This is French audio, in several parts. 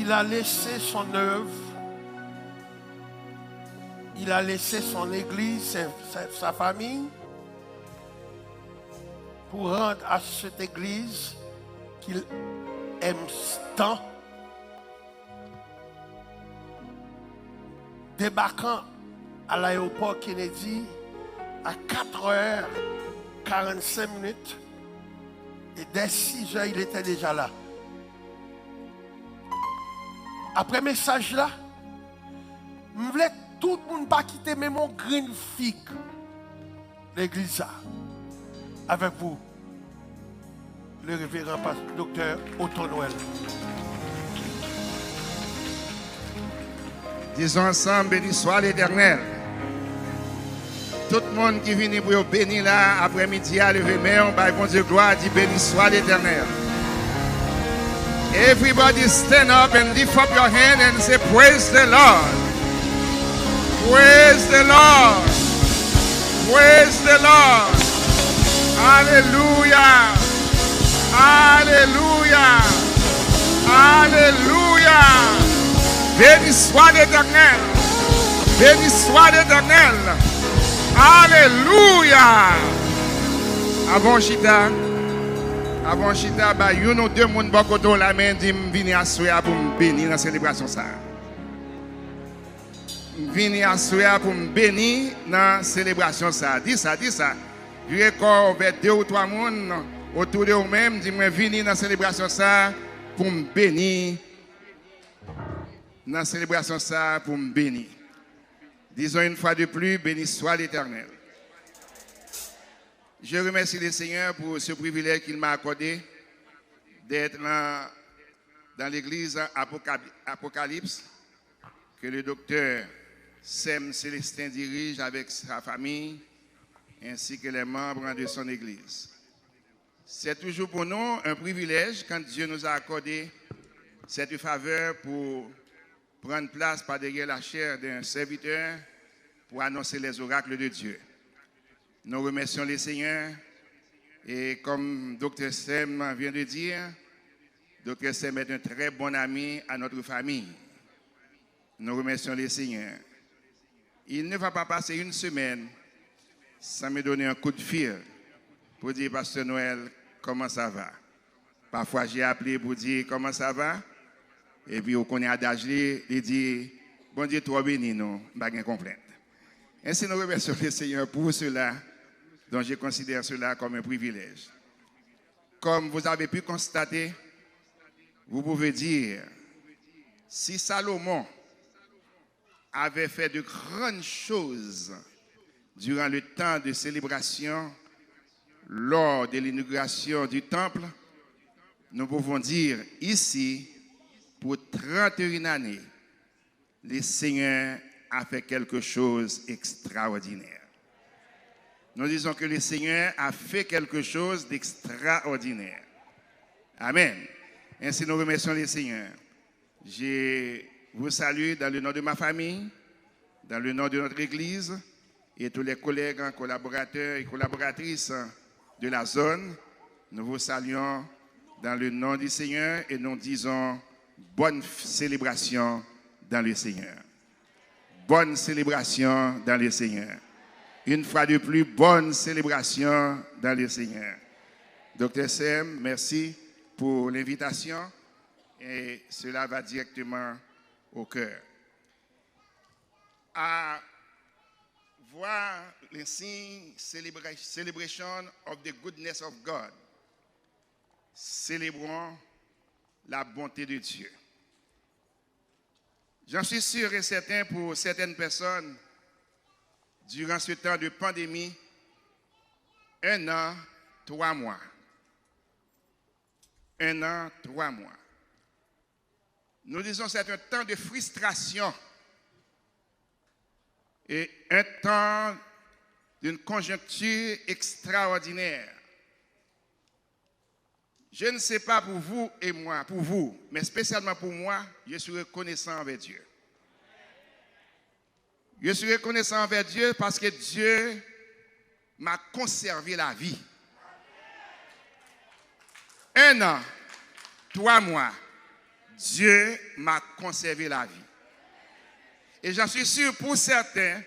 il a laissé son œuvre, il a laissé son église, sa famille, pour rendre à cette église qu'il aime tant, débarquant à l'aéroport Kennedy à 4h45 et dès 6h il était déjà là. Après le message là, je voulais tout le monde pas quitter même mon green fig l'église avec vous, le révérend docteur Otto Noël. Disons ensemble, béni soit l'Éternel. Tout le monde qui vient pour bénir là, après-midi, à lever main, bon Dieu gloire, dit béni soit l'Éternel. Everybody stand up and lift up your hand and say, praise the Lord. Praise the Lord. Praise the Lord. Hallelujah. Hallelujah. Hallelujah. Béni soit l'Éternel. Béni soit l'Éternel. Alléluia. Avant Chita, bah, you know deux moun bokoto la main dit vini assoya pour me bénir dans célébration ça. Vini assoya pour me bénir dans célébration ça. Dis ça. Je record avec 2 ou 3 moun autour de vous-même, dis moi vini dans célébration ça pour me bénir. Dans célébration ça pour me bénir. Disons une fois de plus, béni soit l'Éternel. Je remercie le Seigneur pour ce privilège qu'il m'a accordé d'être dans l'église Apocalypse que le docteur Sem Célestin dirige avec sa famille ainsi que les membres de son église. C'est toujours pour nous un privilège quand Dieu nous a accordé cette faveur pour prendre place par derrière la chair d'un serviteur pour annoncer les oracles de Dieu. Nous remercions le Seigneur et comme Dr. Sem vient de dire, Dr. Sem est un très bon ami à notre famille. Nous remercions le Seigneur. Il ne va pas passer une semaine sans me donner un coup de fil pour dire, Pasteur Noël, comment ça va? Parfois j'ai appelé pour dire comment ça va. Et puis, on connaît adage, il dit, bon Dieu, toi béni, non, pas de complainte. Ainsi, nous remercions le Seigneur pour cela, dont je considère cela comme un privilège. Comme vous avez pu constater, vous pouvez dire, si Salomon avait fait de grandes choses durant le temps de célébration, lors de l'inauguration du temple, nous pouvons dire ici, pour 31 années, le Seigneur a fait quelque chose d'extraordinaire. Nous disons que le Seigneur a fait quelque chose d'extraordinaire. Amen. Ainsi, nous remercions le Seigneur. Je vous salue dans le nom de ma famille, dans le nom de notre Église et tous les collègues, collaborateurs et collaboratrices de la zone. Nous vous saluons dans le nom du Seigneur et nous disons bonne célébration dans le Seigneur. Bonne célébration dans le Seigneur. Une fois de plus, bonne célébration dans le Seigneur. Docteur Sem, merci pour l'invitation et cela va directement au cœur. À voir les signes celebration of the goodness of God. Célébrons la bonté de Dieu. J'en suis sûr et certain pour certaines personnes, durant ce temps de pandémie, 1 an, 3 mois. 1 an, 3 mois. Nous disons que c'est un temps de frustration et un temps d'une conjoncture extraordinaire. Je ne sais pas pour vous et moi, pour vous, mais spécialement pour moi, je suis reconnaissant envers Dieu. Je suis reconnaissant envers Dieu parce que Dieu m'a conservé la vie. 1 an, 3 mois, Dieu m'a conservé la vie. Et j'en suis sûr pour certains,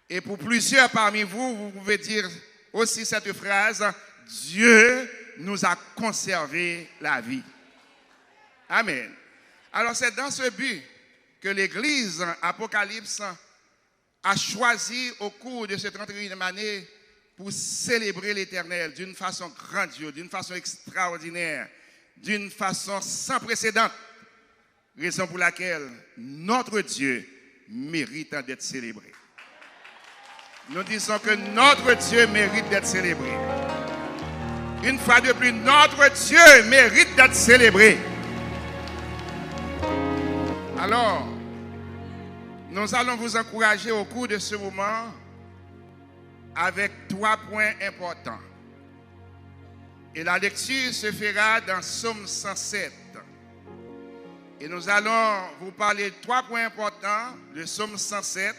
et pour plusieurs parmi vous, vous pouvez dire aussi cette phrase, Dieu nous a conservé la vie. Amen. Alors c'est dans ce but que l'Église Apocalypse a choisi au cours de cette 31e année pour célébrer l'Éternel d'une façon grandiose, d'une façon extraordinaire, d'une façon sans précédent. Raison pour laquelle notre Dieu mérite d'être célébré. Nous disons que notre Dieu mérite d'être célébré. Une fois de plus, notre Dieu mérite d'être célébré. Alors, nous allons vous encourager au cours de ce moment avec 3 points importants. Et la lecture se fera dans Psaume 107. Et nous allons vous parler de 3 points importants, le Psaume 107,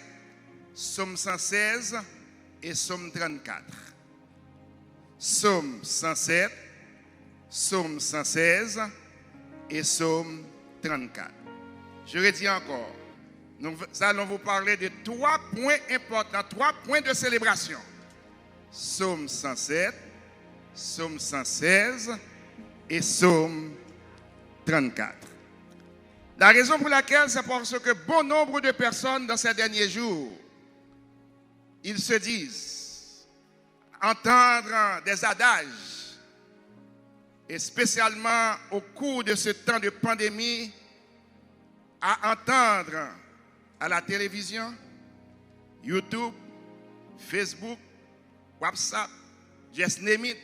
Psaume 116 et Psaume 34. Psaume 107, Psaume 116 et Psaume 34. Je redis encore, nous allons vous parler de 3 points importants, 3 points de célébration. Psaume 107, Psaume 116 et Psaume 34. La raison pour laquelle, c'est parce que bon nombre de personnes dans ces derniers jours, ils se disent entendre des adages, et spécialement au cours de ce temps de pandémie, à entendre à la télévision, YouTube, Facebook, WhatsApp, just name it.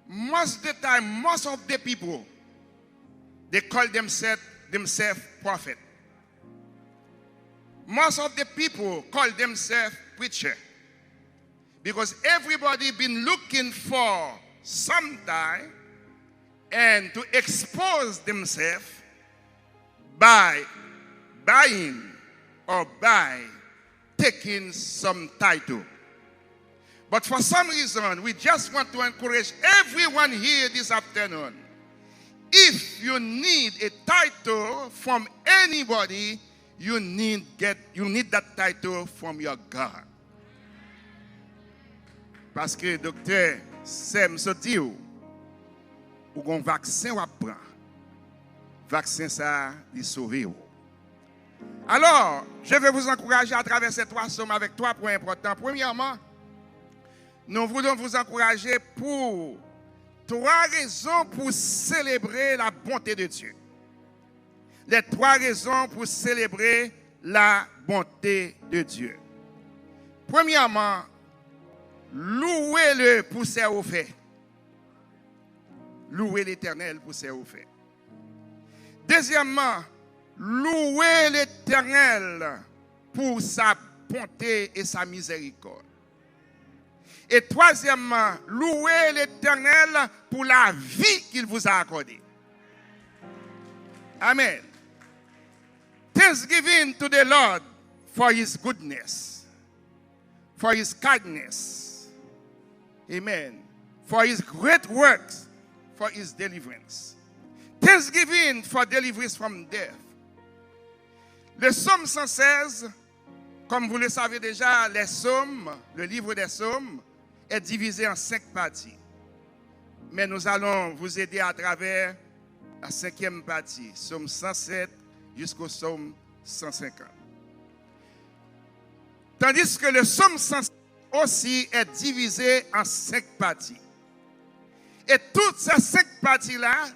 Most of the time, most of the people, they call themselves prophet. Most of the people call themselves preacher. Because everybody been looking for some time and to expose themselves by buying or by taking some title. But for some reason, we just want to encourage everyone here this afternoon. If you need a title from anybody, you need that title from your God. Parce que docteur Sem se dit ou un vaccin ou prend. Vaccin ça il sauver. Alors, je vais vous encourager à travers ces 3 psaumes avec 3 points importants. Premièrement, nous voulons vous encourager pour 3 raisons pour célébrer la bonté de Dieu. Les 3 raisons pour célébrer la bonté de Dieu. Premièrement, louez-le pour ses hauts faits. Louez l'Éternel pour ses hauts faits. Deuxièmement, louez l'Éternel pour sa bonté et sa miséricorde. Et troisièmement, louez l'Éternel pour la vie qu'il vous a accordée. Amen. Thanksgiving to the Lord for his goodness, for his kindness. Amen. For his great works, for his deliverance. Thanksgiving for deliverance from death. Le psaume 116, comme vous le savez déjà, les psaumes, le livre des psaumes, est divisé en 5 parties. Mais nous allons vous aider à travers la 5e partie, psaume 107 jusqu'au psaume 150. Tandis que le psaume 107 aussi est divisé en 5 parties. Et toutes ces 5 parties-là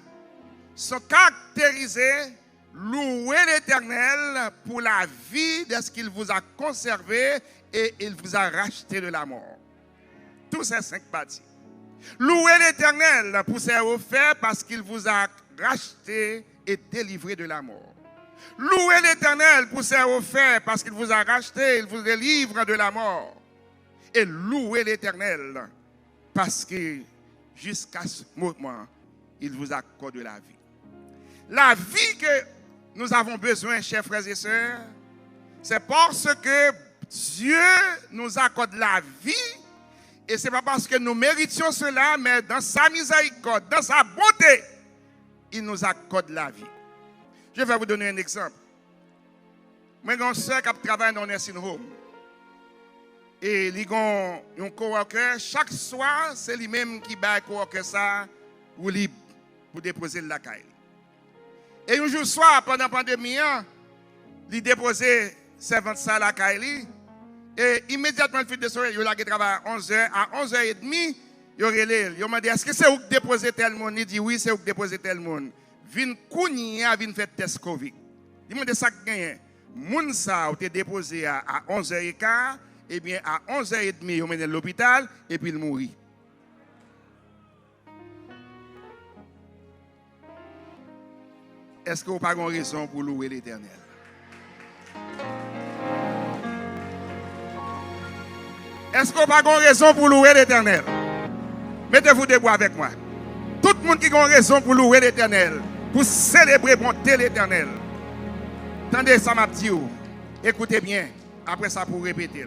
sont caractérisées, louez l'Éternel pour la vie de ce qu'il vous a conservé et il vous a racheté de la mort. Toutes ces 5 parties. Louez l'Éternel pour ses hauts faits parce qu'il vous a racheté et délivré de la mort. Louez l'Éternel pour ses hauts faits parce qu'il vous a racheté, il vous délivre de la mort. Et louez l'Éternel parce que jusqu'à ce moment, il vous accorde la vie. La vie que nous avons besoin, chers frères et sœurs, c'est parce que Dieu nous accorde la vie. Et ce n'est pas parce que nous méritions cela, mais dans sa miséricorde, dans sa bonté, il nous accorde la vie. Je vais vous donner un exemple. Moi, j'ai une soeur qui travaille dans un nursing home. Et il y a un coworker. Chaque soir, c'est lui-même qui bat un coworker ça pour libre pour déposer la caille. Et un jour soir, pendant la pandémie, il déposé servante ça à la caille. Et immédiatement, le fil de soirée, il a travaillé à 11h. À 11h30, il a demandé est-ce que c'est où déposer tel monde? Il dit oui, c'est où déposer tel monde. Vin kounia, vin faire test Covid. Il m'a dit ça gagne. Moun sa ou te déposé à 11h15, et bien à 11h30, il mené à l'hôpital et puis il mourit. Est-ce que vous n'avez pas raison pour louer l'Éternel? Est-ce que vous n'avez pas raison pour louer l'Éternel? Mettez-vous debout avec moi. Tout le monde qui a raison pour louer l'Éternel, pour célébrer bonté l'Éternel. Attendez, ça m'a dit. Écoutez bien, après ça pour répéter.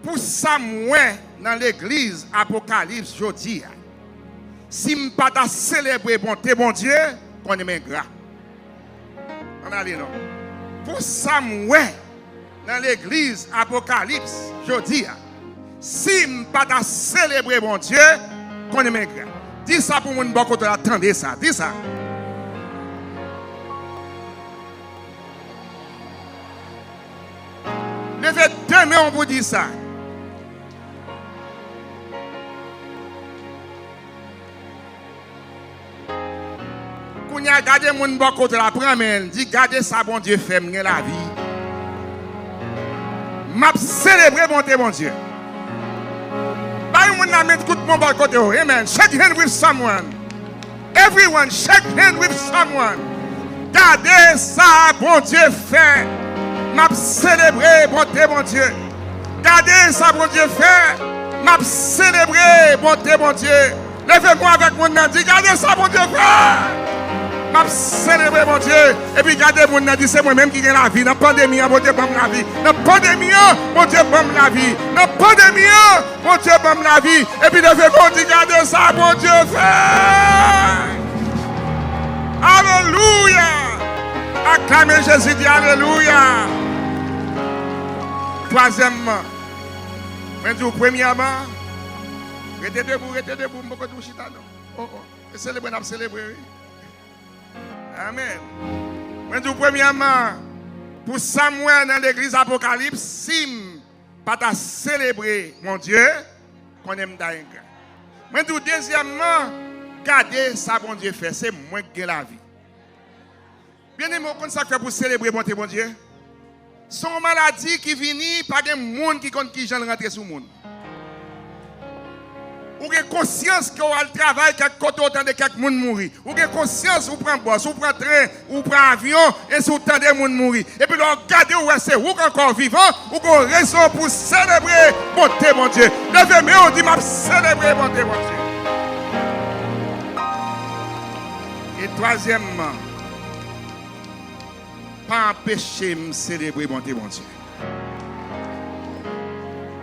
Pour ça, moi, dans l'église Apocalypse, je dis, si je ne pas célébrer bonté, bon Dieu, qu'on est ingrat. On a non. Pour ça, moi, dans l'église Apocalypse, je dis, si je ne pas célébrer bon Dieu, qu'on est ingrat. Dis ça pour mon bon côté, attendez ça, dis ça. Levez deux mains, on vous dit ça. Quand vous regardez mon bon côté, la promène, dit gardez ça, bon Dieu, fait la vie. M'a célébré bon Dieu. Amen. Shake hand with someone. Everyone, shake hand with someone. Gardez ça, bon Dieu fait. M'a célébré bonté, bon Dieu. Gardez ça, bon Dieu fait. M'a célébré bonté, bon Dieu. Levez-moi avec mon nom. Dis, gardez ça, bon Dieu fait. M'a célébré, bon Dieu. Et puis gardez mon nom. Dis, c'est moi-même qui gagne la vie. Dans la pandémie, bon Dieu, bonne la vie. Dans la pandémie, bon Dieu, bonne la vie. Dans la pandémie, bon Dieu, bonne la vie. Et puis levez-moi, dis, gardez ça, bon Dieu fait. Alléluia. Acclamez Jésus, dit Alléluia. Troisièmement, je dis premièrement, restez debout, je ne peux pas toucher ça. Oh, célébrer, on célébrer. Amen. Je dis premièrement, pour Samuel dans l'église Apocalypse, si pas ta célébrer mon Dieu, qu'on aime d'ailleurs. Je dis deuxièmement, garder ça, bon Dieu fait, c'est moins que la vie. Bien aimé, comment ça fait pour célébrer mon Dieu? Son maladie qui vient, pas de monde qui compte qui j'en rentre sur le monde. Ou avez conscience que vous travaillez quelque côté autant de quelques monde mourir. Ou avez conscience, vous prenez bus, vous prenez train, vous prenez avion, et vous autant de monde mourir. Et puis vous regardez où c'est vous encore vivant, ou avez raison pour célébrer bonté mon Dieu. Levez-moi, on dit m'a célébrer bonté mon Dieu. Et troisièmement, pas empêcher de célébrer bonté mon Dieu.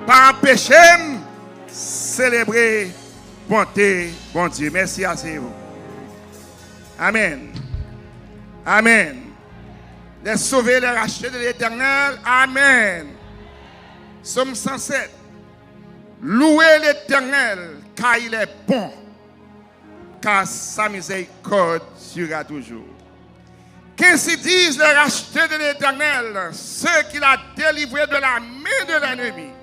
Pas empêcher de célébrer bonté bon Dieu. Merci à vous. Amen. Amen. Les sauver, les racheter de l'Éternel. Amen. Somme 107. Louez l'Éternel car il est bon, car sa miséricorde sera toujours. Qu'ainsi disent les rachetés de l'Éternel, ceux qu'il a délivrés de la main de l'ennemi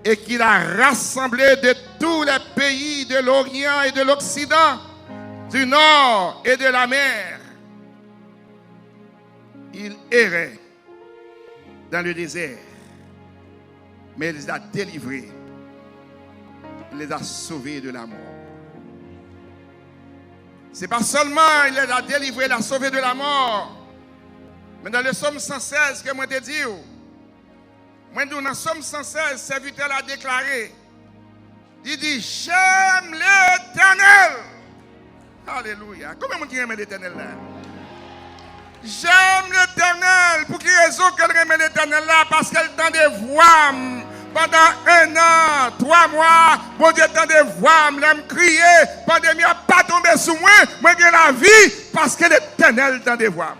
et qu'il a rassemblés de tous les pays de l'Orient et de l'Occident, du Nord et de la mer. Il errait dans le désert, mais il les a délivrés, il les a sauvés de la mort. Ce n'est pas seulement il les a délivrés, il les a sauvés de la mort. Mais dans le psaume 116 que moi te dis, moi dans le psaume 116, le serviteur a déclaré, il dit, j'aime l'Éternel. Alléluia. Combien de gens aiment l'Éternel là? J'aime l'Éternel. Pour quelle raison qu'elle aime l'Éternel là? Parce qu'elle tend de voir Pendant 1 an, 3 mois, bon Dieu t'a de voix, me crier, pandémie n'a pas tombé sous moi, moi j'ai la vie parce que l'Éternel t'a de voix.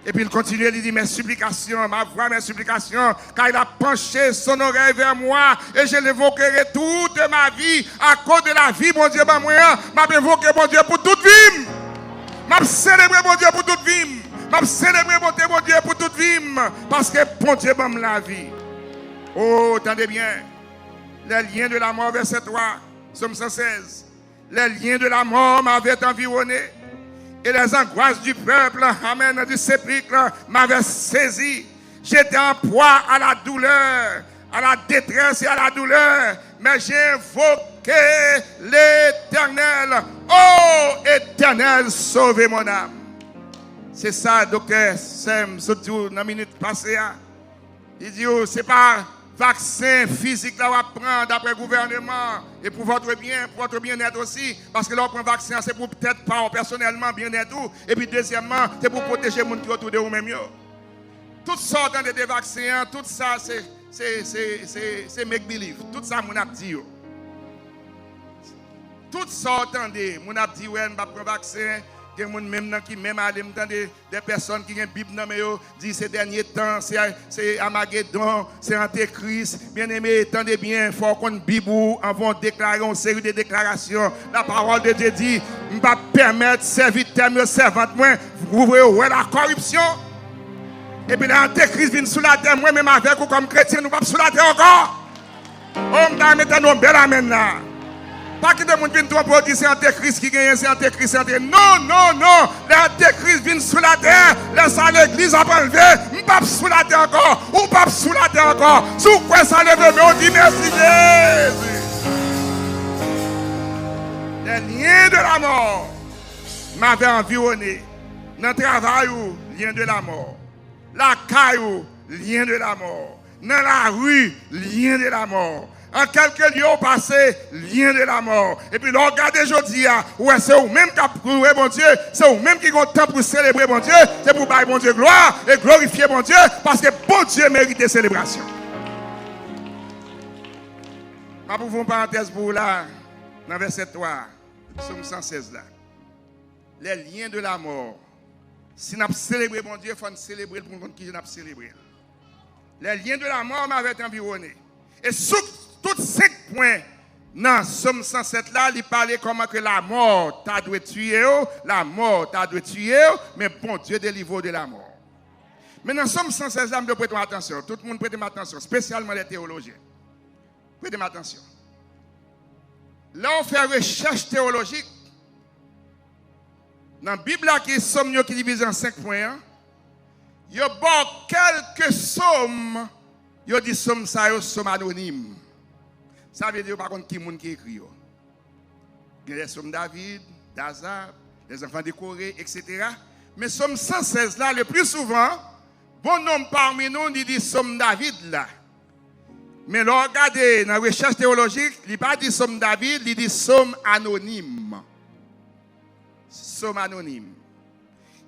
Et puis il continue, il dit mes supplications, ma voix, mes supplications, car il a penché son oreille vers moi et je l'évoquerai toute ma vie à cause de la vie, bon Dieu, m'a évoqué, bon Dieu, pour toute vie. M'a célébré, bon Dieu, pour toute vie. M'a célébré, bon Dieu, pour toute vie. Parce que bon Dieu m'a la vie. Oh, attendez bien. Les liens de la mort, verset 3, Somme 116. Les liens de la mort m'avaient environné. Et les angoisses du peuple, amen, du sépulcre, m'avaient saisi. J'étais en proie à la douleur, à la détresse et à la douleur. Mais j'ai invoqué l'Éternel. Oh, Éternel, sauvez mon âme. C'est ça, docteur Sem, surtout dans la minute passée. Il dit, oh, c'est pas vaccin physique là, on va prendre d'après le gouvernement et pour votre bien-être aussi. Parce que là, on prend vaccin, c'est pour peut-être pas personnellement bien-être. Et puis, deuxièmement, c'est pour protéger les gens qui sont autour de vous-même. Toutes sortes de vaccins, tout ça, c'est make-believe. Tout ça, mon a dit. Toutes sortes de, mon a dit, ouais, on va prendre vaccin. Il y a des gens qui même des personnes qui ont une Bible dans les disent ces derniers temps, c'est Armageddon, c'est Antéchrist. Bien aimé, attendez bien, il faut qu'on Bible avant de déclarer une série de déclarations. La parole de Dieu dit, je ne vais pas permettre serviteurs, mes servantes, vous voyez la corruption. Et puis l'Antéchrist vient sous la terre, moi-même avec vous comme chrétien, nous ne sommes pas sous la terre encore. On va mettre nos belles amènes là. Pas que des gens viennent tromper dire c'est Antéchrist qui gagne, c'est Antéchrist, Non, non, non. L'Antéchrist vient sous la terre. Laissez l'église à enlever. On ne pas sous la terre encore. On pas sous la terre encore. Sous quoi ça lève, mais on dit merci Jésus. Les liens de la mort m'avaient environné. Dans le travail, lien de la mort. La caille, lien de la mort. Dans la rue, lien de la mort. En quelques lieux passés, lien de la mort. Et puis, regardez aujourd'hui, ouais, c'est vous-même qui avez bon Dieu, c'est vous-même qui ont le temps pour célébrer bon Dieu, c'est pour bailler bon Dieu gloire et glorifier bon Dieu, parce que bon Dieu mérite des célébrations. Je vais vous une parenthèse pour vous là, dans verset 3, Somme 116 là. Les liens de la mort. Si nous célébrons bon Dieu, il faut nous célébrer pour nous qui nous célébrer. Les liens de la mort m'avaient environné. Et sous tous 5 points dans Somme 107 là, il parlait comment que la mort t'a dû tuer, la mort t'a dû tuer, mais bon Dieu délivre de la mort. Mais dans Somme 116 là, je prête attention, tout le monde prête attention, spécialement les théologiens. Prêtez attention. Là, on fait recherche théologique. Dans la Bible là, qui est Somme qui divise en 5 points, il y a quelques sommes, il y a des sommes anonymes. Ça veut dire par contre qui est qui écrit. Il y a les sommes David, d'Azab, les enfants de Corée, etc. Mais somme 116 là, le plus souvent, bon nombre parmi nous, il dit somme David là. Mais là, regardez, dans la recherche théologique, il ne dit pas dit somme David, il dit somme anonyme. Somme anonyme.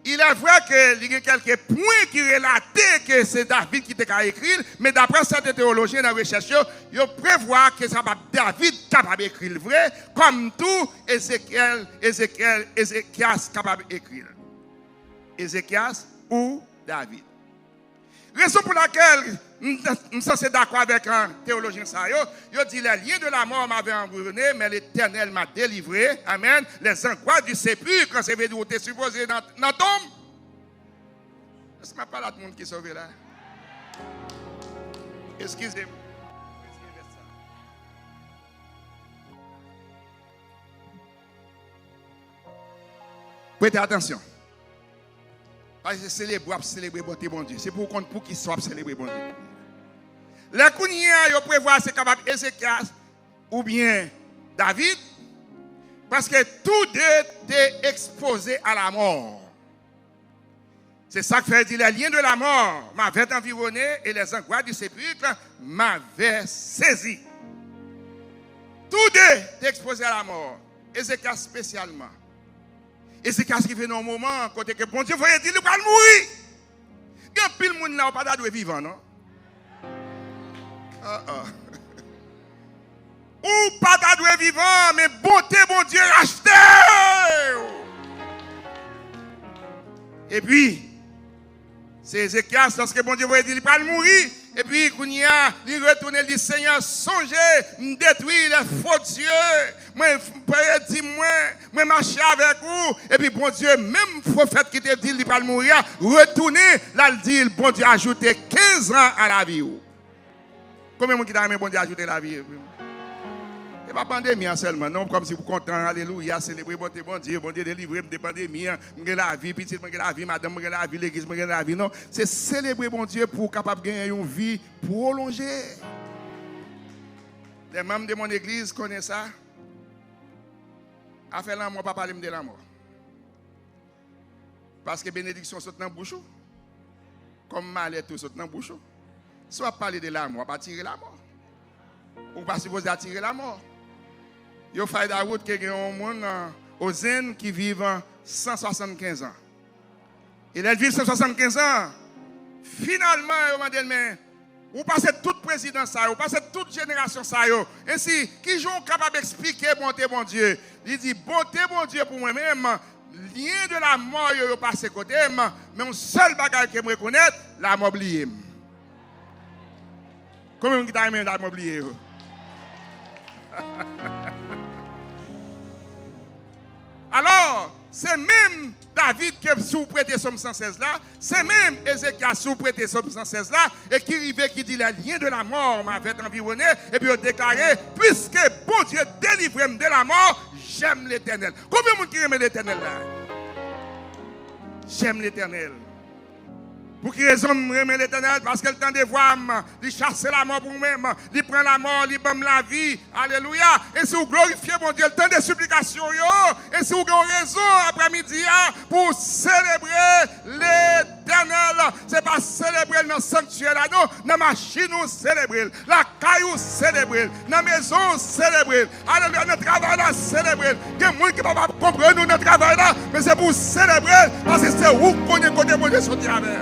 Il est vrai qu'il y a quelques points qui relatent que c'est David qui t'a écrit, mais d'après certains théologiens dans la recherche, ils prévoient que c'est David capable d'écrire le vrai, comme tout Ézéchias capable d'écrire. Ézéchias ou David. Raison pour laquelle nous sommes d'accord avec un théologien, il dit les liens de la mort m'avaient environné, mais l'Éternel m'a délivré. Amen. Les angoisses du sépulcre, quand c'est venu, tu es supposé dans la tombe. Est-ce que je parle à tout le monde qui est sauvé là? Excusez-moi. Prêtez attention. Parce que célébrer bon Dieu. C'est pour qu'il soit célébrer bon Dieu. Les Kounia, ils prévoient c'est capable Ézéchias ou bien David. Parce que tous deux étaient exposés à la mort. C'est ça que fait dire les liens de la mort m'avaient environné et les angoisses du sépulcre m'avaient saisi. Tous deux étaient exposés à la mort. Ézéchias spécialement. Ézéchias qui fait dans un moment, côté que bon Dieu voyait dire, il va mourir. Il y a pile de monde là, pas d'adoué vivant, non? Ou pas d'adoué vivant, mais bonté, bon Dieu, racheté. Et puis, c'est Ézéchias, lorsque bon Dieu va dire, il va mourir. Et puis, quand il retourne, il dit, Seigneur, songez, me détruire les faux dieux. Moi, moi, marcher avec vous. Et puis, bon Dieu, même prophète qui te dit, il va mourir, retournez, là, il dit, bon Dieu, ajoutez 15 ans à la vie. Combien de gens qui t'a aimé, bon Dieu, ajouter la vie? Et pas pandémie seulement, non, comme si vous content, alléluia, célébrer bon Dieu délivrer de pandémie, la vie, petite, la vie, madame, la vie, l'église, la vie, non. C'est célébrer bon Dieu pour capable gagner une vie prolongée. Les membres de mon église connaissent ça. A fait l'amour, pas parler de la mort. Parce que bénédiction saute dans la bouche. Comme malheur tout saute dans la bouche. Soit parler de la mort, pas tirer la mort. Ou pas supposé attirer la mort. Il y a fait la route qui a un monde aux Zen qui vivent 175 ans. Et ils vivent 175 ans. Finalement, ils m'ont dit, mais vous passez toute présidence, vous passez toute génération. Ainsi, qui sont capables d'expliquer bonté, bon Dieu? Il dit, bonté, bon Dieu pour moi-même, lien de la mort, il passe côté, mais un seul bagage que je me reconnais, la mort oubliée. Combien de temps la mort oubliée? Alors, c'est même David qui a sous-prêté Somme 116 là, c'est même Ézéchias qui a sous-prêté Somme 116 là, et qui arrivait qui dit, la lien de la mort m'avait environné, et puis il a déclaré, puisque bon Dieu délivre de la mort, j'aime l'Éternel. Combien de monde qui aime l'Éternel là? J'aime l'Éternel. Pour quelle raison j'aime l'Éternel? Parce que le temps de voir, il chasse la mort pour moi-même, il prend la mort, il donne la vie. Alléluia. Et si vous glorifiez mon Dieu, le temps de supplication, et si vous avez raison après-midi pour célébrer l'Éternel, ce n'est pas célébrer dans le sanctuaire, non, dans la machine, nous célébrer, la caillou célébrer, dans la maison célébrer, alléluia, notre travail là célébrer. Il y a des gens qui ne peuvent pas comprendre notre travail là, mais c'est pour célébrer, parce que c'est où qu'on est côté de Dieu sortir avec.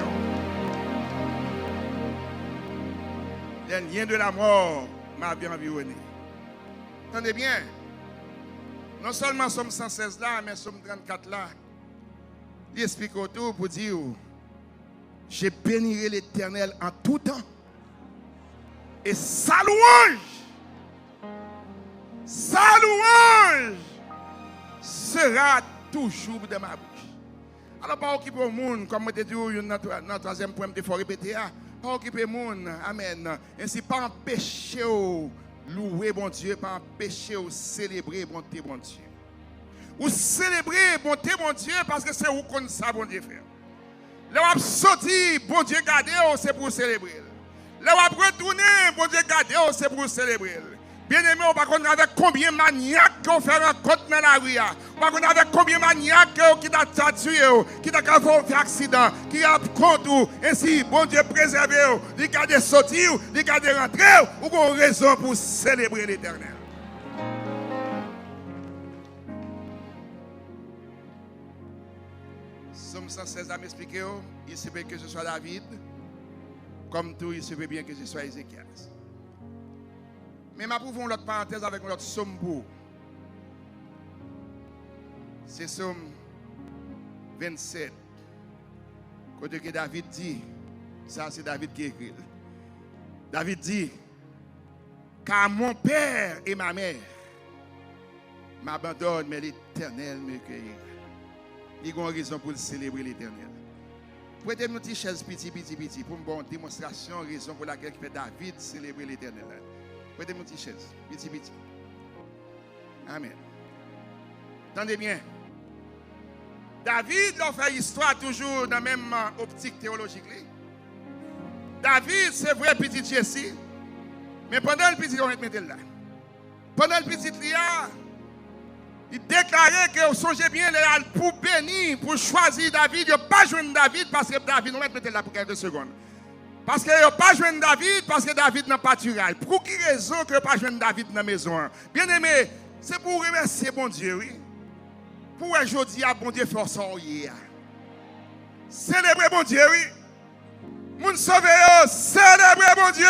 Les liens de la mort m'avaient environné. Entendez bien. Non seulement Somme 116 là, mais Somme 34 là. Il explique autour pour dire, je bénirai l'Éternel en tout temps. Et sa louange sera toujours de ma bouche. Alors, pas occuper au monde, comme je te dis, dans le troisième point, il faut répéter. Pas occuper le monde, amen. Ainsi, pas empêcher de louer bon Dieu, pas empêcher de célébrer bonté bon Dieu. Ou célébrer bonté bon Dieu parce que c'est où qu'on ça bon Dieu faire. Là où sorti, bon Dieu garder, c'est pour célébrer. Là où retourner, bon Dieu garder, c'est pour célébrer. Bien aimé, on va connaître avec combien de maniaques qu'on fait rencontre dans la rue. On va connaître avec combien de maniaques qui t'a tué, qui t'a fait un accident, qui a contre. Ainsi, bon Dieu préserve, il garde sortir, il garde rentrer, ou qu'on a raison pour célébrer l'Éternel. Somme 116 a m'expliqué, il se peut que ce soit David, comme tout, il se peut bien que ce soit Ézéchias. Mais m'approuvons l'autre parenthèse avec notre somme pour. C'est Somme 27. Côté que David dit, ça c'est David qui écrit. David dit, car mon père et ma mère m'abandonnent, mais l'Éternel me cueillera. Il y a une raison pour célébrer l'Éternel. Prêtez-moi une petite chaise petit pour une bonne démonstration, raison pour laquelle David célébrer l'Éternel. Prêtez-moi une petite chaise, petit. Amen. Attendez bien. David a fait histoire toujours dans la même optique théologique. David, c'est vrai petit Jesse, mais pendant le petit, on va mettre là. Pendant le petit, il déclarait que songez bien pour bénir, pour choisir David. Il n'a pas joindre David parce que David, on va mettre là pour quelques secondes. Parce qu'il n'a pas joindre David, parce que David n'a pas tué. Pour quelle raison qu'il n'a pas joindre David dans la maison? Bien aimé, c'est pour remercier bon Dieu, oui. Pour aujourd'hui, bon Dieu fait ça hier. Célébrer bon Dieu, oui. Moun sauvé, célébrer bon Dieu.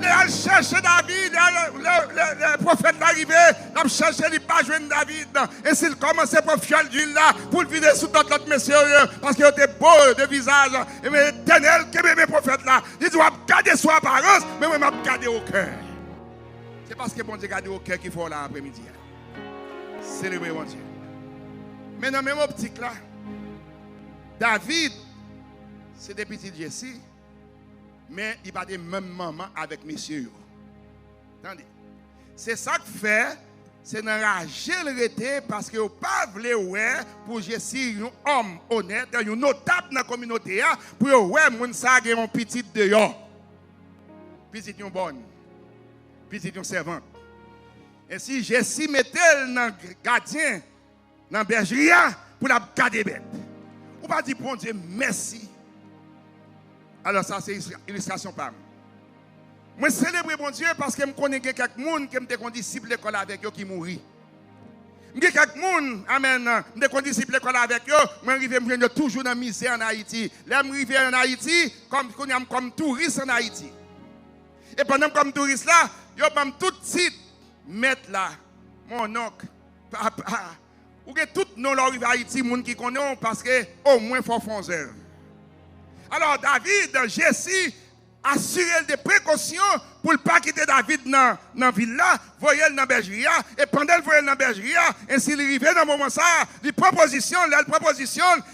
Il cherche David, le prophète l'arrivée, il a cherché, il n'a pas joué David. Et s'il commence à faire d'huile là, pour le vider sous d'autres messieurs, parce qu'il était beau de visage. Et mais l'éternel qui est mes prophètes là, il doit garder son apparence, mais moi, je vais garder au cœur. C'est parce que bon Dieu garde au cœur qu'il faut là après-midi. Célébrer mon Dieu. Mais dans la même optique là, David, c'est des petits Jesse. Mais il n'a pas de même maman avec monsieur. Attendez. C'est ça que fait, c'est d'enrager le rété parce que vous ne pouvez pas ouais pour Jesse un homme honnête, un notable dans la communauté, pour ouais, moun sa gen un petit dehors. Petit une bonne. Petit une servante. Et si Jesse mettait dans gardien, dans bergerie, pour la garder bête. Ou pas dire bon Dieu merci. Alors ça c'est illustration par moi. Moi célèbre mon Dieu parce que je connais quelques gens qui me disciple l'école avec eux qui mourit. Je connais quelques gens, amen, me disciple l'école avec eux, moi je toujours dans la misère en Haïti. Là je arrive en Haïti comme touriste en Haïti. Et pendant comme touriste là, je vais tout de suite mettre là mon oncle, papa, ou que tout non l'arrive à Haïti, gens qui connaissent parce que au moins faut faire. Alors David, Jesse, assuré des précautions pour ne pas quitter David dans la ville là, voyez dans la bergerie, et pendant le voyage dans la bergerie, ainsi il arrivait dans le moment ça, il proposition,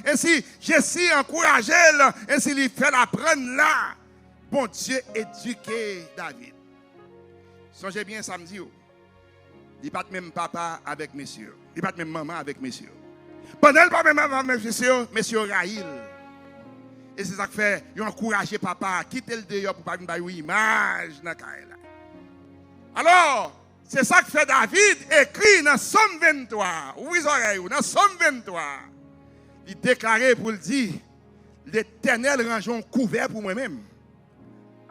ainsi Jesse encourageait, ainsi il fait l'apprendre là. Bon Dieu éduqué David. Songez bien samedi, il n'y a pas même papa avec monsieur, il n'y a pas même maman avec monsieur. Pendant le pas même maman avec monsieur Raïl. Et c'est ça que fait, ils ont encouragé papa à quitter le dehors pour ne pas avoir une image dans la. Alors, c'est ça que fait David, écrit dans Somme 23. Oui, dans Somme 23. Il déclarait pour le dire, l'Éternel range un couvert pour moi-même,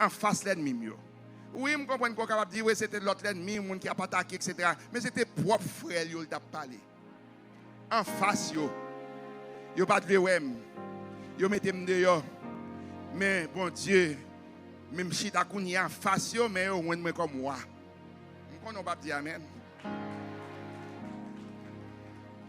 en face de l'ennemi. Oui, je comprends qu'on est capable de dire, oui, c'était l'autre ennemi, le qui a attaqué, etc. Mais c'était propre frère, il a parlé. En face, il n'a pas de VM. Yo mettez dehors. Mais bon Dieu, même si ta kounia en face mais au moins comme moi. On ne pas dire amen.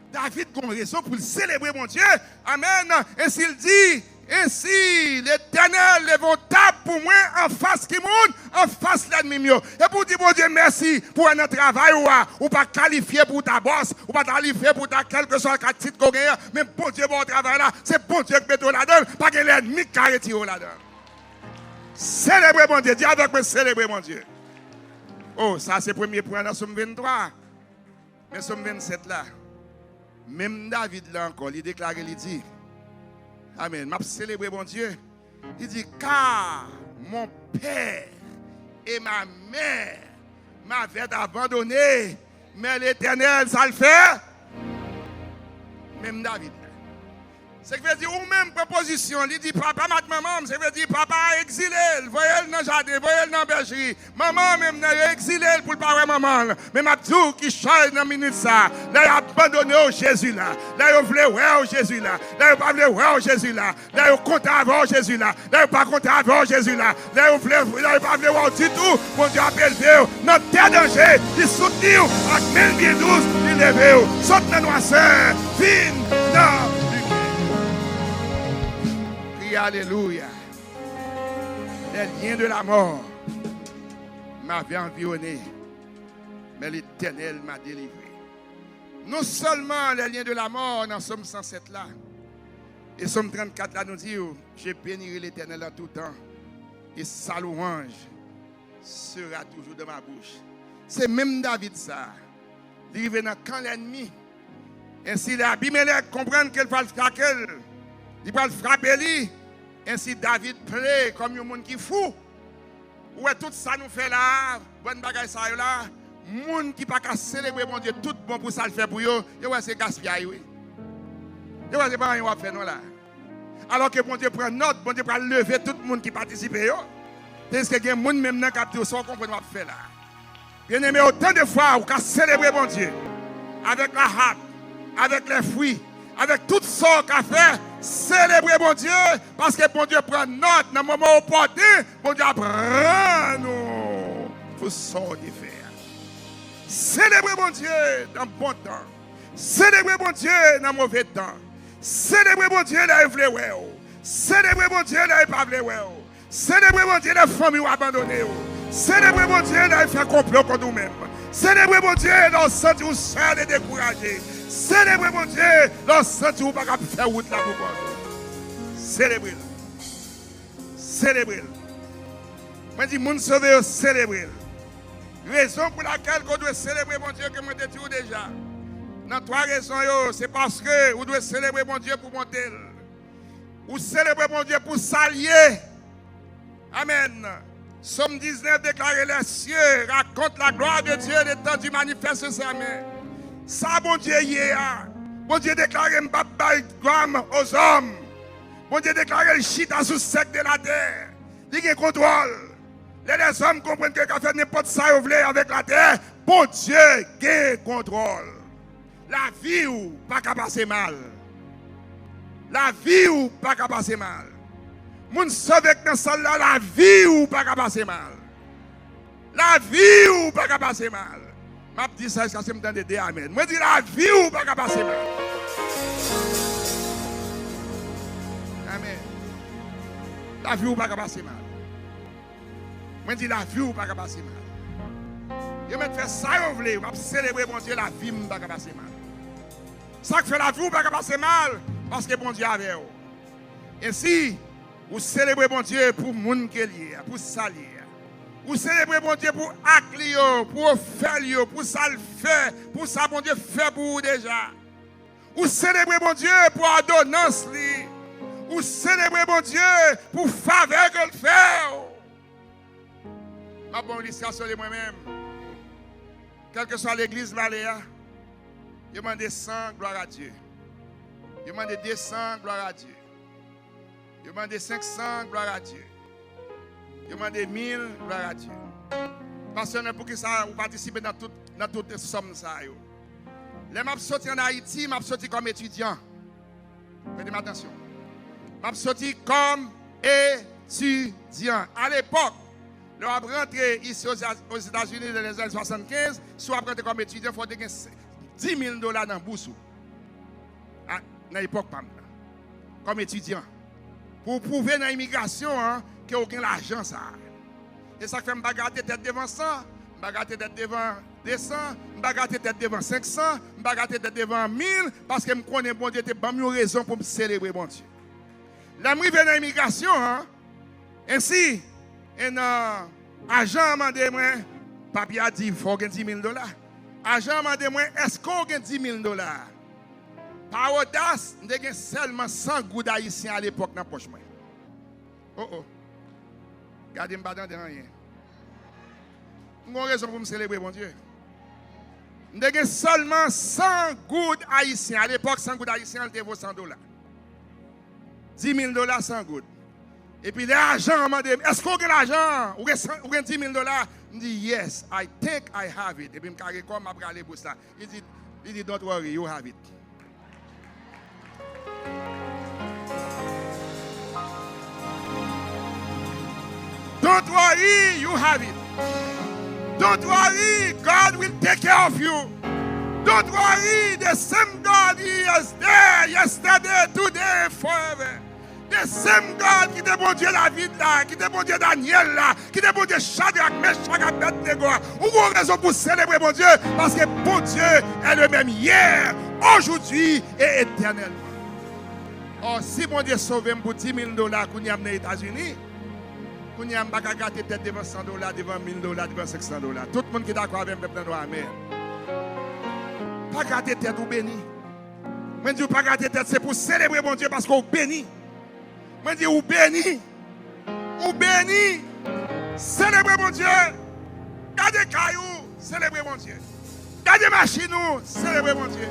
David a raison pour célébrer mon Dieu. Amen. Et s'il dit, ainsi l'Éternel lève un table pour moi en face qui monte, en face l'ennemi. Et pour dire bon Dieu merci pour un travail ou pas qualifié pour ta bosse, ou pas qualifié pour ta quelque soit la titre qu'on gagne, mais bon Dieu bon travail là, c'est bon Dieu qui met là-dedans, pas que l'ennemi qui a retiré là-dedans. Célébrer mon Dieu, dis avec moi célébrer mon Dieu. Oh, ça c'est le premier point dans Somme 23. Mais Somme 27 là, même David là encore, il déclare, il dit, amen, m'a célébré mon Dieu. Il dit, car mon père et ma mère m'avaient abandonné, mais l'Éternel, ça le fait. Même David. C'est que veut dire, ou même proposition, il dit, papa, maman, ça veut dire, papa exilé, voyez-le dans le jardin, voyez-le dans la bergerie. Maman, même, exilé pour le parler maman. Mais ma dit qui change dans la minute ça, là, il a abandonné au Jésus là. Là, il voulait voir au Jésus là. Là, il pas voulu voir au Jésus là. Là, il comptait avant Jésus là. Là, il pas compté avant Jésus là. Là, il pas voulu voir du tout. Mon Dieu a élevé. Notre terre danger, il soutient avec 1012, il levé. Saute dans noisseur, fine, dans. Alléluia. Les liens de la mort m'avaient environné, mais l'Éternel m'a délivré. Non seulement les liens de la mort dans Somme 107 là, et Somme 34 là nous dit, je bénirai l'Éternel en tout temps, et sa louange sera toujours dans ma bouche. C'est même David ça. Il arrive dans quand l'ennemi. Ainsi l'Abimelech comprend qu'il va le frapper. Il va le frapper lui. Ainsi David plaît comme un monde qui est fou. Ouais, tout ça nous fait là, bonne bagaille ça là. Monde qui pas qu'à célébrer mon Dieu tout bon pour ça le faire pour eux. Et ouais, c'est gaspillage oui. Et ouais, c'est pas rien à faire non là. Alors que mon Dieu prend note, mon Dieu prend lever tout le monde qui participe yo. Est-ce que il y a des gens même dans capteur sans comprendre ce faire là. Bien aimé, autant de fois où qu'à célébrer mon Dieu avec la harpe, avec les fruits, avec tout ça qu'a fait, célébrer mon Dieu, parce que mon Dieu prend note dans le moment opportun, mon Dieu apprend nous. pour sortir faire. Célébrez mon Dieu dans le bon temps. Célébrez mon Dieu dans le mauvais temps. Célébrez mon Dieu dans le vrai. Célébrez mon Dieu dans le pas vrai. Célébrez mon Dieu dans la famille abandonnée. Célébrez mon Dieu dans le faire complot contre nous-mêmes. Célébrez mon Dieu dans le sens où seul et découragé. Célébrez mon Dieu dans le sens où vous ne pouvez pas faire route là pour vous. Célébrez. Célébrez. Moi, je dis, mon sauveur, célébrez. Raison pour laquelle on doit célébrer mon Dieu, que je te dis déjà. Dans trois raisons, c'est parce que vous devez célébrer mon Dieu pour monter. Ou célébrer mon Dieu pour s'allier. Amen. Somme 19 déclare les cieux, raconte la gloire de Dieu, l'étendue manifeste sa main. Ça, mon Dieu, hier. Mon Dieu déclare une gloire aux hommes. Mon Dieu déclare le chita sous sec de la terre. Il y a contrôle. Les hommes comprennent que quand fait n'importe ça avec la terre, bon Dieu gagne contrôle. La vie ou pas qu'à passer mal. La vie ou pas qu'à passer mal. Moun sauve dans salle là, la vie ou pas qu'à passer mal. La vie ou pas qu'à passer mal. M'a dit ça jusqu'à ce que me donne des amen. Moi dis la vie ou pas qu'à passer mal. Amen. La vie ou pas qu'à passer mal. Moi dis la vie ou pas qu'à passer mal. Je vais faire ça vous voulez, je vais célébrer mon Dieu la vie ou pas qu'à passer mal. Ça qui fait la vie ou pas qu'à passer mal parce que bon Dieu avec vous. Ainsi, vous célébrez mon Dieu pour le monde qui est lié, pour salir. Vous célébrez mon Dieu pour aclio, pour faire, pour ça le fait, pour ça mon Dieu fait pour vous déjà. Vous célébrez mon Dieu pour ordonnance. Vous célébrez mon Dieu pour faveur que le fait. Ma bonne illustration de moi-même. Quelle que soit l'église Valéa, je demande 100, gloire à Dieu. Je demande 200, gloire à Dieu. Je demande 500, gloire à Dieu. Je demande 1000, gloire à Dieu. Parce que pour que ça, vous participez dans toutes les sommes. Là, je suis sorti en Haïti, je suis sorti comme étudiant. Faites attention. Je suis sorti comme étudiant. À l'époque, je suis rentré ici aux États-Unis dans les années 75. Si vous rentrez comme étudiant, il faut gagner $10,000 dans le bourse. Dans l'époque, comme étudiant. Pour prouver dans l'immigration que vous avez l'argent. Et ça fait que je bagarre tête devant 100, je bagarre tête devant 200, je bagarre tête devant 500, je bagarre tête devant 1000, parce que je connais bon Dieu, c'est une raison pour me célébrer bon Dieu. Là, je vais dans l'immigration, ainsi, un agent m'a demandé, moi, papier a dit, il faut gagner $10,000. Agent m'a demandé, est-ce qu'on gagne $10,000? Par audace, je gagne seulement 100 gouttes haïtiens à l'époque dans la poche. Oh. Gardez-moi pas dans rien. J'ai une raison pour me célébrer, mon Dieu. Je gagne seulement 100 gouttes haïtiens. À l'époque, 100 gouttes haïtiens, c'était vaut $100. $10,000, 100 gouttes. Et puis les agents m'ont dit, est-ce qu'on a l'argent? Ou gagne $10,000? Je dis, yes, I think I have it. Et puis je me comme je vais aller pour ça. Il dit, don't worry, you have it. Don't worry, you have it. Don't worry, God will take care of you. Don't worry, the same God He is there yesterday, today, forever. The same God qui est bon Dieu David là, qui est bon Dieu Daniel là, qui est bon Dieu Shadrach, Meshach, Abednego. Vous avez raison pour célébrer mon Dieu, parce que bon Dieu est le même hier, aujourd'hui et éternellement. Oh, si mon Dieu sauve pour $10,000 qu'on y a amené aux États-Unis, qu'on y a pas gâter tête devant $100, devant $1,000, devant $600. Tout le monde qui est d'accord avec moi, peut-être amen. Pas gâter tête ou béni. Moi, je dis pas gâter tête, c'est pour célébrer mon Dieu parce qu'on bénit. Moi, je dis ou béni. Ou béni. Célébrez mon Dieu. Gardez caillou, célébrez mon Dieu. Gardez machine, célébrez mon Dieu.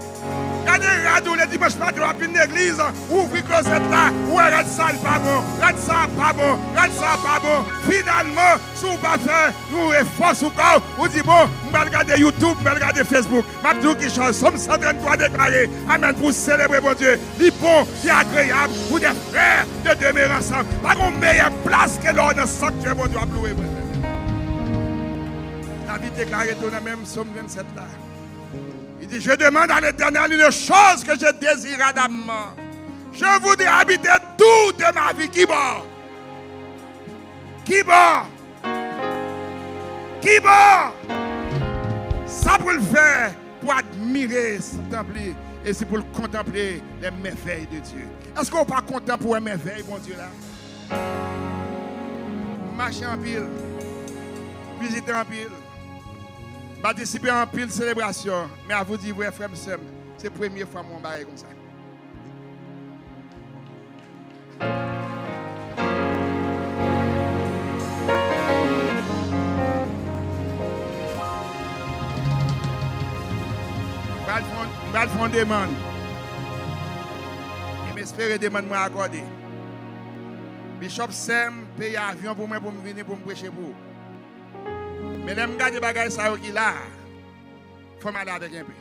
Gardez radio le dimanche matin dans une église, ouvrez closette là, ou regarde ça pas bon, regarde ça pas bon, regarde ça pas bon. Finalement, si vous pas faire, nous force ou corps, vous dites bon, je vais regarder YouTube, je vais regarder Facebook. Je vais dire quelque chose, sommes 133 déclarés. Amen, pour célébrer mon Dieu. Il est bon, il est agréable, pour des frères de demeurer ensemble. Pas une meilleure place que l'on dans le sanctuaire, mon Dieu, à louer. David déclarait dans le même psaume 27 là. Il dit, je demande à l'Éternel une chose que je désire ardemment. Je voudrais habiter toute ma vie. Qui bon? Qui bon? Qui bon? Ça pour le faire, pour admirer, contempler, et c'est pour le contempler les merveilles de Dieu. Est-ce qu'on n'est pas content pour les merveilles, mon Dieu, là? Marcher en pile, visiter en pile, participer en pile célébration. Mais à vous dire, ouais, frère, c'est la première fois que je suis comme ça. Je vais faire une demande. Et m'espérer demande moi accorder. Bishop Sam paye avion pour moi pour me venir pour me prêcher pour. Mais là, je regarde les bagages qui là. Il faut m'aller avec un peu.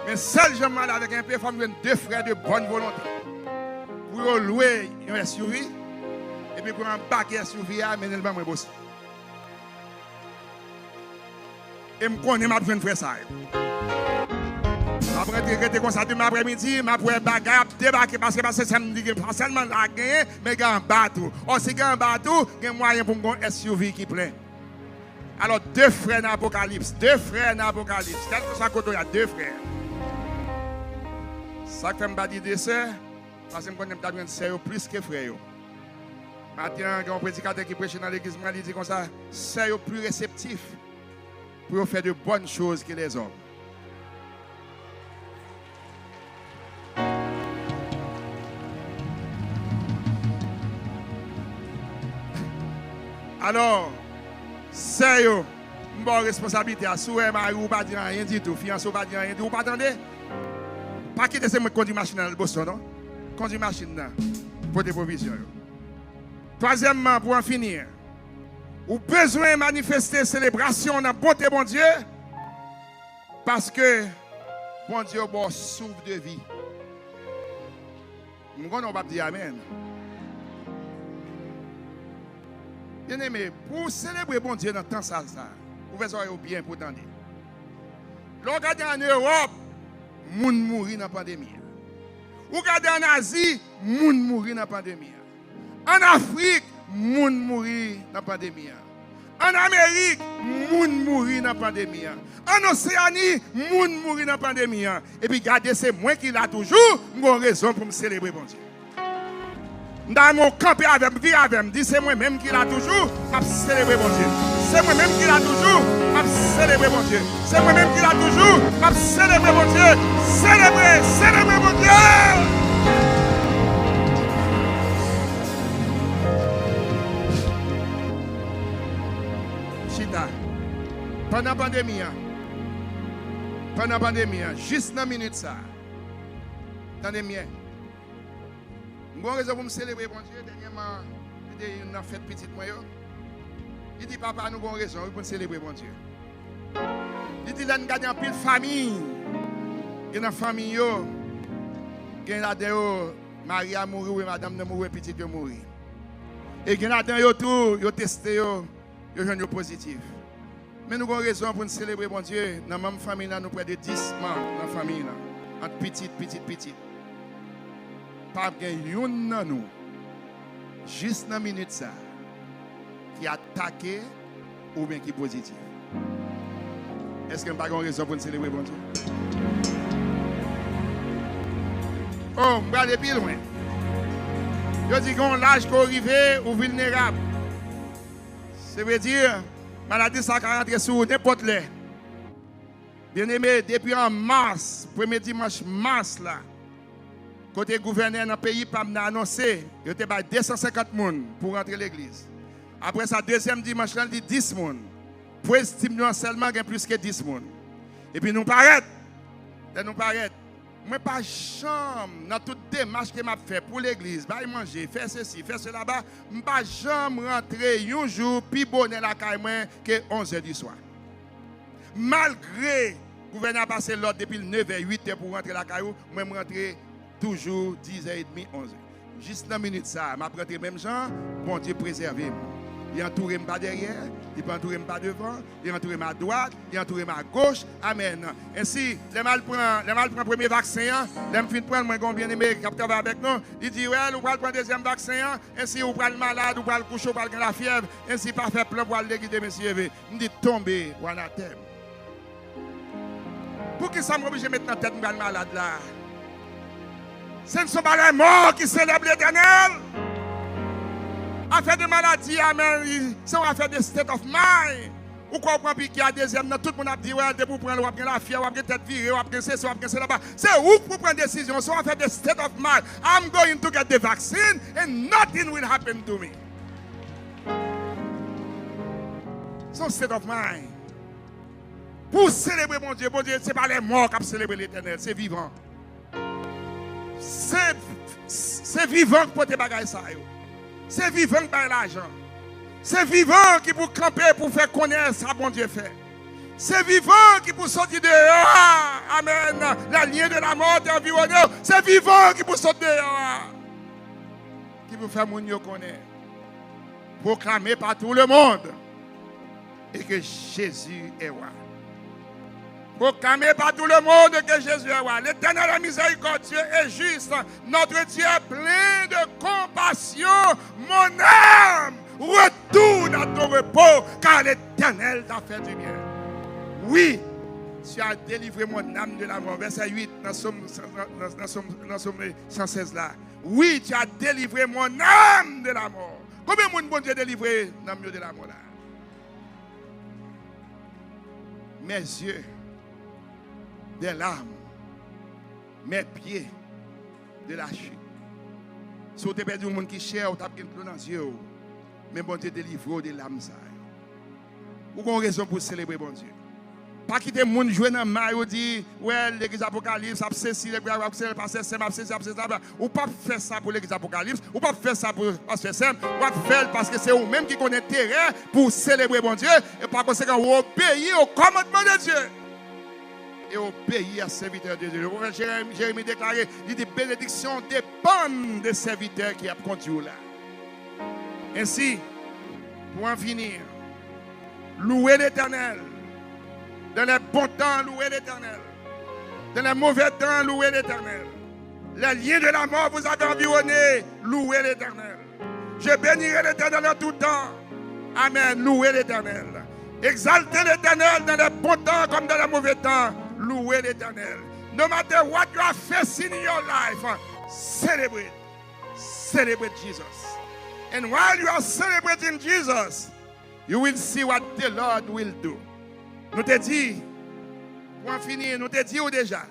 Mais seul je m'aille avec un peu, il faut me donner deux frères de bonne volonté. Pour louer un SUV. Et puis pour un bac SUV, mais je ne vais pas bosser. Et je connais ma besoin de faire ça. Après, je suis comme ça demain après-midi, je vais débarquer parce que c'est samedi, pas seulement la gagner, mais il y a un bateau. Or, si il y a un bateau, il y a un moyen pour un SUV qui plein. Alors, deux frères dans l'Apocalypse. Deux frères dans l'Apocalypse. Quel que soit côté, il y a deux frères. Ça que je me dis de ça, parce que je connais que c'est plus que frères. Maintenant, il y a un prédicateur qui prêche dans l'église, il dit comme ça, c'est plus réceptif pour faire de bonnes choses que les hommes. Alors, c'est une bonne responsabilité. Si vous ne pas dire rien du tout, fiancé, vous ne pas dire rien du tout, vous ne attendez pas quitter ce conduire machine dans le Boston, non? Conduire machine pour des provisions. Troisièmement, pour en finir, vous avez besoin de manifester célébration dans la bonté de bon Dieu parce que bon Dieu a un souffle de vie. Nous ne pas dire Amen. Bien aimé, pour célébrer bon Dieu dans le temps ça, vous faites ça bien pour attendre. Lorsque vous regardez en Europe, les gens mourent dans la pandémie. Vous regardez en Asie, les gens mourent dans la pandémie. En Afrique, les gens mourent dans la pandémie. En Amérique, les gens mourent dans la pandémie. En Océanie, les gens mourent dans la pandémie. Et puis, regardez, c'est moi qui l'a toujours, j'ai raison pour me célébrer bon Dieu. Dans mon campé avec moi, vivre avec moi, dis c'est moi-même qui l'a toujours, je célébrer mon Dieu. C'est moi-même qui l'a toujours, je célébrer mon Dieu. C'est moi-même qui l'a toujours, je célébrer mon Dieu. Célébrer mon Dieu. Chita, pendant la pandémie, juste dans la minute ça, attendez bien. Bon raison pour me célébrer, bon Dieu. Dernièrement, il a fait petite moi. Il dit, papa, nous avons raison pour me célébrer, bon Dieu. Il dit, là, nous avons une pile famille. Il y a une famille, il y a là-dedans, Marie a mouru, madame a mouru, petite a mouru. Et il y a là-dedans, tout, ils ont testé, ils ont eu positif. Mais nous avons raison pour nous célébrer, bon Dieu. Dans la même famille, nous avons près de 10 membres dans la famille. Entre petite. Pas bien nous, juste dans la minute ça, qui attaqué ou bien qui est positif. Est-ce qu'il n'y a pas de raison pour nous célébrer, bon Dieu? Oh, je vais aller plus loin. Je dis qu'on l'âge qu'on arrive ou vulnérable. Ça veut dire, maladie ça va rentrer sur n'importe où. Bien aimé, depuis en mars, premier dimanche mars là, côté gouverneur dans le pays, pas annoncé, il y a 250 personnes pour rentrer à l'église. Après ça, deuxième dimanche, il y a 10 personnes. Pour estimer seulement, il y a plus que 10 personnes. Et puis nous paraît. Moi, pas jamais, dans toute démarche que je fais pour l'église, bah, manger, faire ceci, faire cela, je ne pas jamais rentrer un jour plus bonnet la caille que 11h du soir. Malgré le gouverneur a passé l'ordre depuis 9h, 8h pour rentrer la caille, moi, je rentre toujours 10h30, 11h. Juste dans la minute, ça, je prends les mêmes gens, bon Dieu préserve. Il entoure pas derrière, il peut entourer pas devant, il entoure ma droite, il entoure ma gauche. Amen. Ainsi, les mal prend le premier vaccin, les fin prendre moi bien aimé qui travaille avec nous, il dit ouais, on va prendre deuxième vaccin, ainsi on prend le malade, on prend le coucher, on prend la fièvre, ainsi pas faire plein pour aller guider monsieur. Il dit tomber ou anathème. Pour qui ça m'oblige de mettre dans tête le malade là? Ce ne sont pas les morts qui célèbrent l'Éternel. Affaire de maladie, amen, c'est une affaire de state of mind. Ou quoi, on qu'il y a deuxième, tout le monde a dit, ouais, pour prendre la fièvre, on va tête virée, on va prendre ça, on va prendre là-bas. C'est où pour prendre décision? C'est une affaire de state of mind. I'm going to get the vaccine and nothing will happen to me. C'est un state of mind. Pour célébrer mon Dieu, ce n'est pas les morts qui célèbrent l'Éternel, c'est vivant. C'est vivant qui peut te bagailler ça. C'est vivant qui a l'argent. C'est vivant qui peut camper pour faire connaître ça, bon Dieu fait. C'est vivant qui peut sortir dehors. Amen. La ligne de la mort est environnée. C'est vivant qui peut sortir dehors. Qui peut faire mon Dieu connaître. Proclamer par tout le monde. Et que Jésus est roi. Proclamer par tout le monde que Jésus est roi. L'Éternel est miséricordieux et juste. Notre Dieu est plein de compassion. Mon âme, retourne à ton repos, car l'Éternel t'a fait du bien. Oui, tu as délivré mon âme de la mort. Verset 8 dans Somme 116 là. Oui, tu as délivré mon âme de la mort. Combien de bon Dieu a délivré l'âme de la mort là? Mes yeux, des larmes, mes pieds, de la chute. Si vous avez perdu un monde qui cher, vous avez un dans les yeux. Mais bon Dieu délivre des larmes. Vous avez raison pour célébrer bon Dieu. Pas quitter le monde jouer dans le mail et dire, ouais, l'église Apocalypse, ou pas faire ça pour l'église Apocalypse, ou pas faire ça pour Pasteur Sam, ou pas faire parce que c'est vous-même qui connaissez terrain pour célébrer bon Dieu, et par conséquent, vous obéissez au commandement de Dieu. Et obéir à serviteur de Dieu. Jérémie déclaré, il dit bénédiction dépend des serviteurs qui a conduit là. Ainsi, pour en finir, louez l'Éternel. Dans les bons temps, louez l'Éternel. Dans les mauvais temps, louez l'Éternel. Les liens de la mort vous avez environné, louez l'Éternel. Je bénirai l'Éternel en tout temps. Amen, louez l'Éternel. Exaltez l'Éternel dans les bons temps comme dans les mauvais temps. Louez l'Éternel. No matter what you have faced in your life, celebrate. Celebrate Jesus. And while you are celebrating Jesus, you will see what the Lord will do. Nous te dit, pour en finir, nous te dit déjà,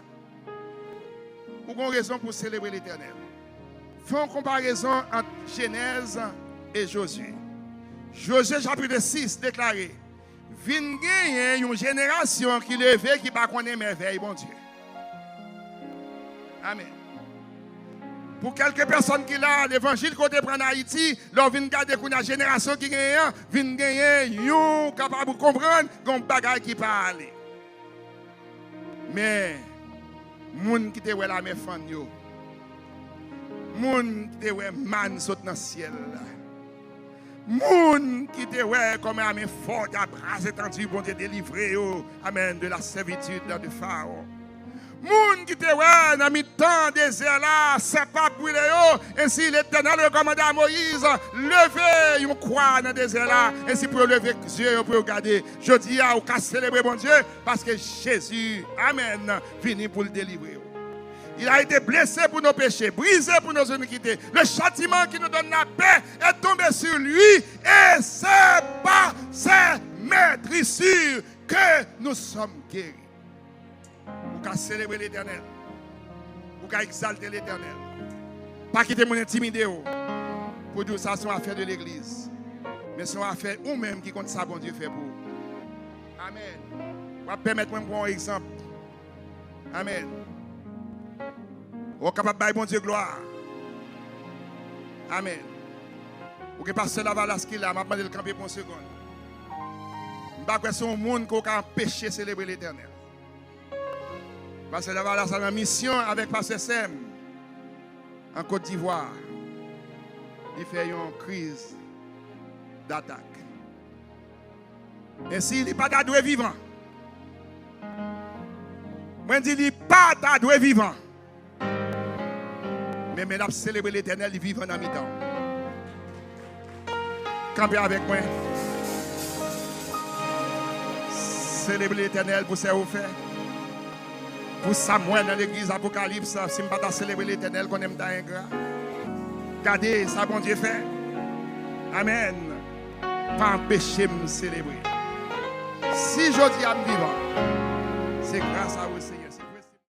pour qu'on raison pour célébrer l'Éternel. Faisons une comparaison entre Genèse et Josué. Josué chapitre 6 déclaré, vin gagner une génération qui levait qui pas connaît merveille, bon Dieu. Amen. Pour quelques personnes qui là, l'évangile qu'on te prend en Haïti, leur vient garder une génération qui gagne, vient gagner, yon capable de comprendre, qu'on bagaille qui parle. Mais, moun qui te wè la me fan yo, moun qui te wè man saute dans le ciel là. Moun qui te ouais comme un fort à bras étendus pour te délivrer amen de la servitude de Pharaon. Moun qui te ouais dans mi-temps désert là, c'est pas brûlé ainsi l'Éternel recommande à Moïse lever une croix dans le désert là, ainsi pour lever les yeux pour regarder. Je dis à vous célébrer mon Dieu parce que Jésus amen venu pour le délivrer. Il a été blessé pour nos péchés, brisé pour nos iniquités. Le châtiment qui nous donne la paix est tombé sur lui. Et c'est par ses maîtrisures que nous sommes guéris. Vous pouvez célébrer l'Éternel. Vous pouvez exalter l'Éternel. Pas quitter mon intimidé. Pour dire ça, c'est une affaire de l'Église. Mais c'est une affaire ou même qui compte ça, bon Dieu fait pour vous. Amen. On va permettre de prendre un exemple. Amen. Vous êtes capable de bon Dieu gloire. Amen. Vous pouvez passer la valasse qu'il a, je vais demander le camper pour une seconde. Je ne sais pas si un monde qui a empêché de célébrer l'Éternel. Parce que la valasse a une mission avec Pasteur Sem en Côte d'Ivoire. Il fait une crise d'attaque. Ainsi, il n'est pas d'adoué vivant. Moi, je dis, il n'est pas d'adoué vivant. Mais maintenant, célébrer l'Éternel, il vit en mi-temps. Campez avec moi. Célébrer l'Éternel pour ce que vous faites. Pour Samuel dans l'église Apocalypse, si je ne pas célébrer l'Éternel, qu'on aime un grand. Regardez ça, bon Dieu fait. Amen. Pas empêcher de me célébrer. Si je dis à me vivre, c'est grâce à vous, Seigneur.